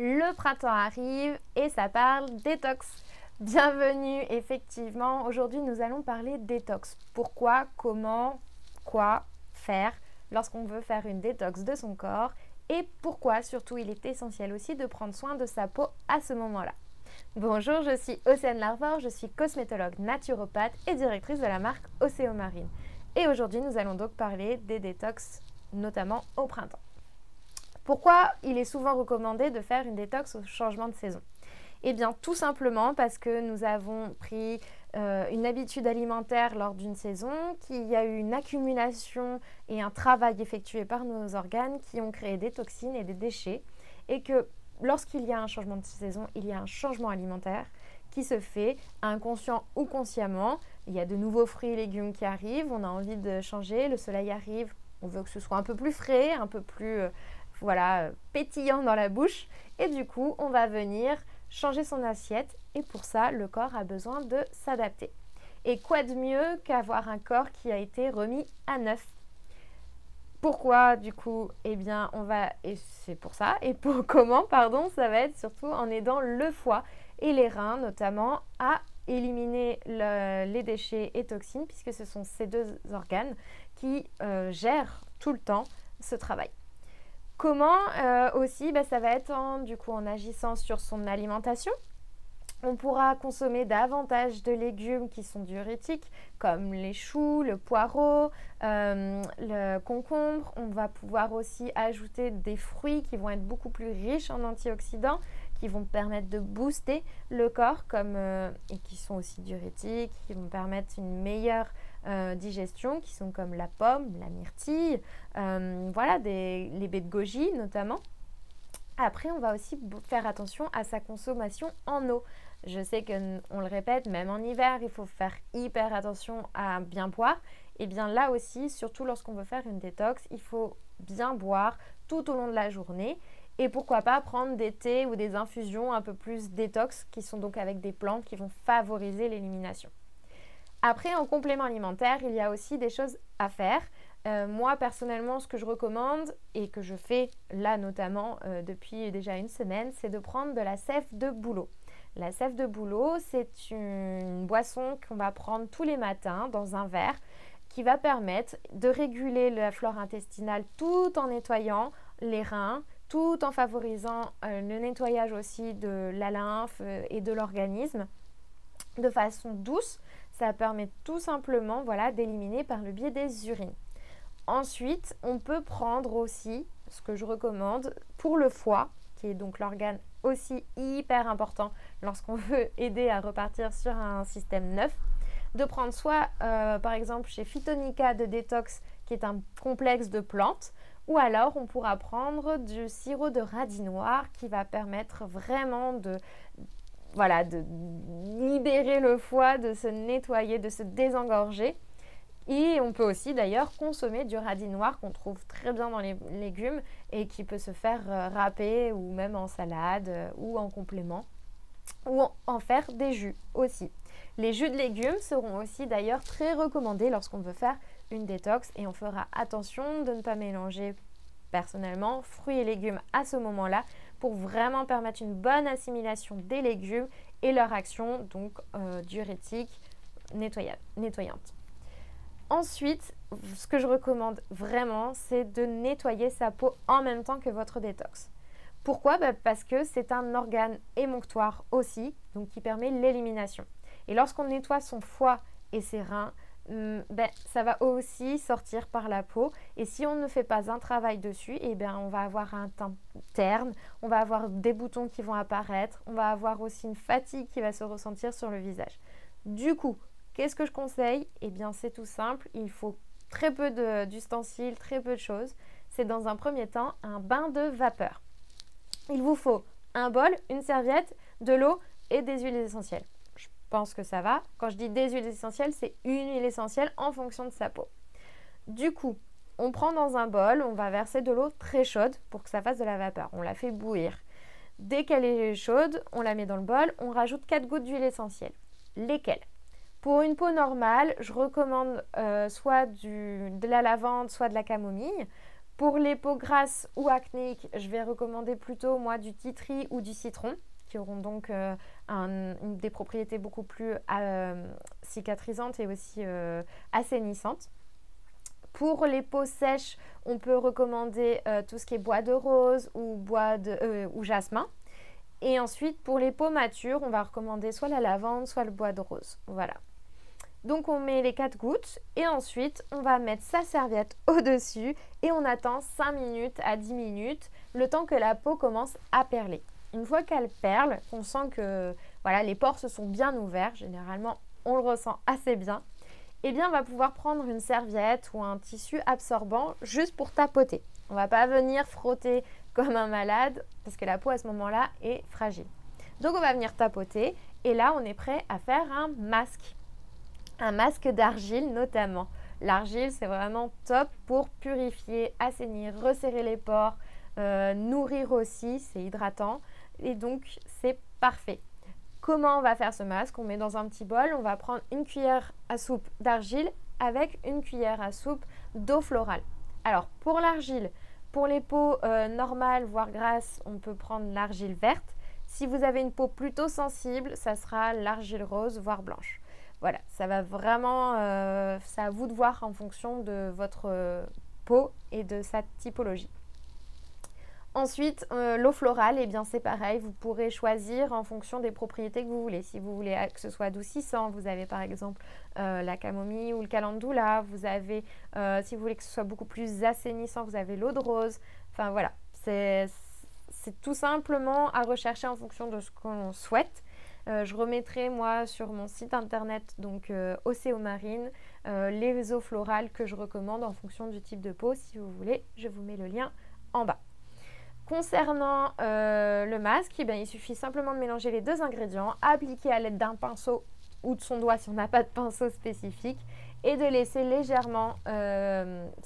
Le printemps arrive et ça parle détox. Bienvenue, effectivement. Aujourd'hui, nous allons parler détox. Pourquoi, comment, quoi faire lorsqu'on veut faire une détox de son corps et pourquoi, surtout, il est essentiel aussi de prendre soin de sa peau à ce moment-là. Bonjour, je suis Océane Larvor, je suis cosmétologue naturopathe et directrice de la marque Océomarine. Et aujourd'hui, nous allons donc parler des détox, notamment au printemps. Pourquoi il est souvent recommandé de faire une détox au changement de saison? Eh bien, tout simplement parce que nous avons pris une habitude alimentaire lors d'une saison, qu'il y a eu une accumulation et un travail effectué par nos organes qui ont créé des toxines et des déchets, et que lorsqu'il y a un changement de saison, il y a un changement alimentaire qui se fait inconscient ou consciemment. Il y a de nouveaux fruits et légumes qui arrivent, on a envie de changer, le soleil arrive, on veut que ce soit un peu plus frais, un peu plus pétillant dans la bouche, et du coup, on va venir changer son assiette et pour ça, le corps a besoin de s'adapter. Et quoi de mieux qu'avoir un corps qui a été remis à neuf? Pourquoi du coup? Eh bien, et c'est pour ça, et pour comment, pardon, ça va être surtout en aidant le foie et les reins notamment à éliminer les déchets et toxines, puisque ce sont ces deux organes qui gèrent tout le temps ce travail. Comment aussi, ça va être en agissant sur son alimentation. On pourra consommer davantage de légumes qui sont diurétiques, comme les choux, le poireau, le concombre. On va pouvoir aussi ajouter des fruits qui vont être beaucoup plus riches en antioxydants, qui vont permettre de booster le corps, et qui sont aussi diurétiques, qui vont permettre une meilleure digestion, qui sont comme la pomme, la myrtille, les baies de goji notamment. Après, on va aussi faire attention à sa consommation en eau. Je sais qu'on le répète, même en hiver, il faut faire hyper attention à bien boire. Et bien là aussi, surtout lorsqu'on veut faire une détox, il faut bien boire tout au long de la journée. Et pourquoi pas prendre des thés ou des infusions un peu plus détox, qui sont donc avec des plantes qui vont favoriser l'élimination. Après, en complément alimentaire, il y a aussi des choses à faire. Moi, personnellement, ce que je recommande et que je fais là notamment depuis déjà une semaine, c'est de prendre de la sève de bouleau. La sève de bouleau, c'est une boisson qu'on va prendre tous les matins dans un verre qui va permettre de réguler la flore intestinale tout en nettoyant les reins, tout en favorisant le nettoyage aussi de la lymphe et de l'organisme de façon douce. Ça permet tout simplement d'éliminer par le biais des urines. Ensuite, on peut prendre aussi, ce que je recommande, pour le foie, qui est donc l'organe aussi hyper important lorsqu'on veut aider à repartir sur un système neuf, de prendre soit par exemple chez Phytonica de détox, qui est un complexe de plantes, ou alors on pourra prendre du sirop de radis noir qui va permettre vraiment de libérer le foie, de se nettoyer, de se désengorger. Et on peut aussi d'ailleurs consommer du radis noir qu'on trouve très bien dans les légumes et qui peut se faire râper ou même en salade ou en complément, ou en faire des jus aussi. Les jus de légumes seront aussi d'ailleurs très recommandés lorsqu'on veut faire une détox, et on fera attention de ne pas mélanger personnellement fruits et légumes à ce moment-là pour vraiment permettre une bonne assimilation des légumes et leur action donc diurétique nettoyante. Ensuite, ce que je recommande vraiment, c'est de nettoyer sa peau en même temps que votre détox. Pourquoi? Parce que c'est un organe émonctoire aussi, donc qui permet l'élimination. Et lorsqu'on nettoie son foie et ses reins, ça va aussi sortir par la peau. Et si on ne fait pas un travail dessus, on va avoir un teint terne, on va avoir des boutons qui vont apparaître, on va avoir aussi une fatigue qui va se ressentir sur le visage. Du coup, qu'est-ce que je conseille? C'est tout simple, il faut très peu d'ustensiles, très peu de choses. C'est dans un premier temps un bain de vapeur. Il vous faut un bol, une serviette, de l'eau et des huiles essentielles. Je pense que ça va. Quand je dis des huiles essentielles, c'est une huile essentielle en fonction de sa peau. Du coup, on prend dans un bol, on va verser de l'eau très chaude pour que ça fasse de la vapeur. On la fait bouillir. Dès qu'elle est chaude, on la met dans le bol, on rajoute 4 gouttes d'huile essentielle. Lesquelles? Pour une peau normale, je recommande soit de la lavande, soit de la camomille. Pour les peaux grasses ou acnéiques, je vais recommander plutôt moi du tea tree ou du citron, qui auront donc des propriétés beaucoup plus cicatrisantes et aussi assainissantes. Pour les peaux sèches, on peut recommander tout ce qui est bois de rose ou jasmin. Et ensuite, pour les peaux matures, on va recommander soit la lavande, soit le bois de rose. Voilà. Donc on met les 4 gouttes et ensuite on va mettre sa serviette au-dessus et on attend 5 minutes à 10 minutes, le temps que la peau commence à perler. Une fois qu'elle perle, on sent que voilà, les pores se sont bien ouverts, généralement on le ressent assez bien, et bien on va pouvoir prendre une serviette ou un tissu absorbant juste pour tapoter. On ne va pas venir frotter comme un malade parce que la peau à ce moment-là est fragile. Donc on va venir tapoter et là on est prêt à faire un masque. Un masque d'argile notamment. L'argile, c'est vraiment top pour purifier, assainir, resserrer les pores, nourrir aussi, c'est hydratant et donc c'est parfait. Comment on va faire ce masque? On met dans un petit bol, on va prendre une cuillère à soupe d'argile avec une cuillère à soupe d'eau florale. Alors pour l'argile, pour les peaux normales voire grasses, on peut prendre l'argile verte. Si vous avez une peau plutôt sensible, ça sera l'argile rose voire blanche. Voilà, ça va vraiment, c'est à vous de voir en fonction de votre peau et de sa typologie. Ensuite, l'eau florale, eh bien c'est pareil, vous pourrez choisir en fonction des propriétés que vous voulez. Si vous voulez que ce soit adoucissant, vous avez par exemple la camomille ou le calendula. Vous avez, si vous voulez que ce soit beaucoup plus assainissant, vous avez l'eau de rose. Enfin voilà, c'est tout simplement à rechercher en fonction de ce qu'on souhaite. Je remettrai moi sur mon site internet donc Océomarine les eaux florales que je recommande en fonction du type de peau. Si vous voulez, je vous mets le lien en bas. Concernant le masque, eh bien, il suffit simplement de mélanger les 2 ingrédients, appliquer à l'aide d'un pinceau ou de son doigt si on n'a pas de pinceau spécifique et de laisser légèrement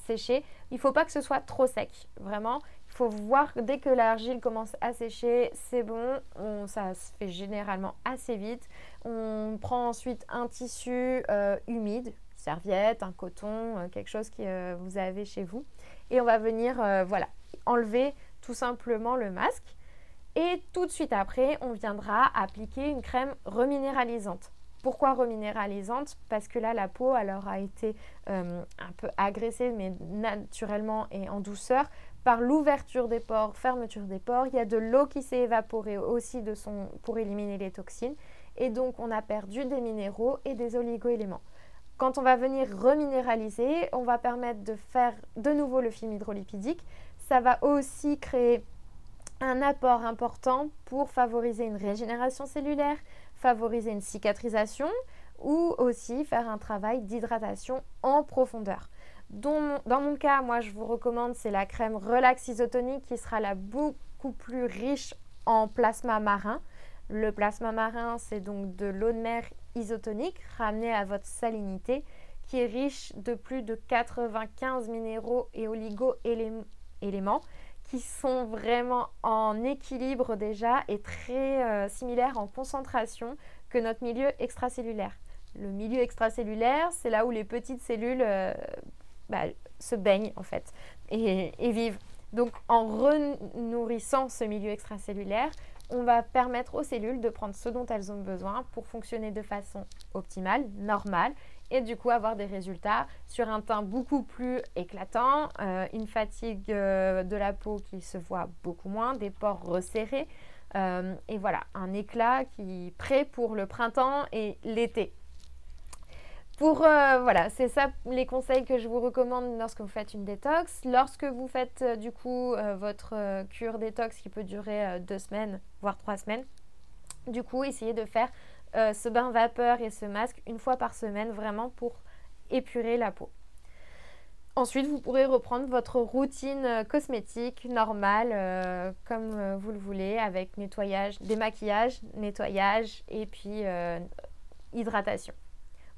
sécher. Il ne faut pas que ce soit trop sec, vraiment. Il faut voir dès que l'argile commence à sécher, c'est bon, ça se fait généralement assez vite. On prend ensuite un tissu humide, une serviette, un coton, quelque chose que vous avez chez vous. Et on va venir voilà, enlever tout simplement le masque. Et tout de suite après, on viendra appliquer une crème reminéralisante. Pourquoi reminéralisante? Parce que là, la peau elle aura été un peu agressée, mais naturellement et en douceur, par l'ouverture des pores, fermeture des pores. Il y a de l'eau qui s'est évaporée aussi pour éliminer les toxines. Et donc, on a perdu des minéraux et des oligo-éléments. Quand on va venir reminéraliser, on va permettre de faire de nouveau le film hydrolipidique. Ça va aussi créer un apport important pour favoriser une régénération cellulaire, favoriser une cicatrisation ou aussi faire un travail d'hydratation en profondeur. Dans mon cas, moi je vous recommande, c'est la crème Relax Isotonique qui sera là beaucoup plus riche en plasma marin. Le plasma marin, c'est donc de l'eau de mer isotonique ramenée à votre salinité qui est riche de plus de 95 minéraux et oligo-éléments qui sont vraiment en équilibre déjà et très similaires en concentration que notre milieu extracellulaire. Le milieu extracellulaire, c'est là où les petites cellules se baignent en fait et vivent. Donc en renourrissant ce milieu extracellulaire, on va permettre aux cellules de prendre ce dont elles ont besoin pour fonctionner de façon optimale, normale, et du coup avoir des résultats sur un teint beaucoup plus éclatant, une fatigue de la peau qui se voit beaucoup moins, des pores resserrés, et voilà, un éclat qui est prêt pour le printemps et l'été. Voilà, c'est ça les conseils que je vous recommande lorsque vous faites une détox. Lorsque vous faites du coup votre cure détox qui peut durer 2 semaines, voire 3 semaines, du coup, essayez de faire ce bain vapeur et ce masque une fois par semaine, vraiment pour épurer la peau. Ensuite, vous pourrez reprendre votre routine cosmétique normale, comme vous le voulez, avec nettoyage, démaquillage, nettoyage et puis hydratation.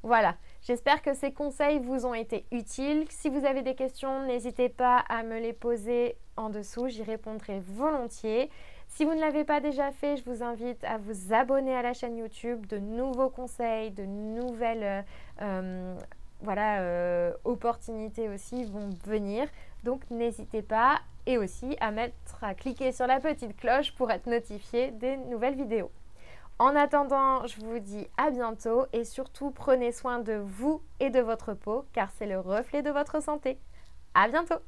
Voilà, j'espère que ces conseils vous ont été utiles. Si vous avez des questions, n'hésitez pas à me les poser en dessous, j'y répondrai volontiers. Si vous ne l'avez pas déjà fait, je vous invite à vous abonner à la chaîne YouTube. De nouveaux conseils, de nouvelles opportunités aussi vont venir. Donc n'hésitez pas et aussi à cliquer sur la petite cloche pour être notifié des nouvelles vidéos. En attendant, je vous dis à bientôt et surtout prenez soin de vous et de votre peau car c'est le reflet de votre santé. À bientôt!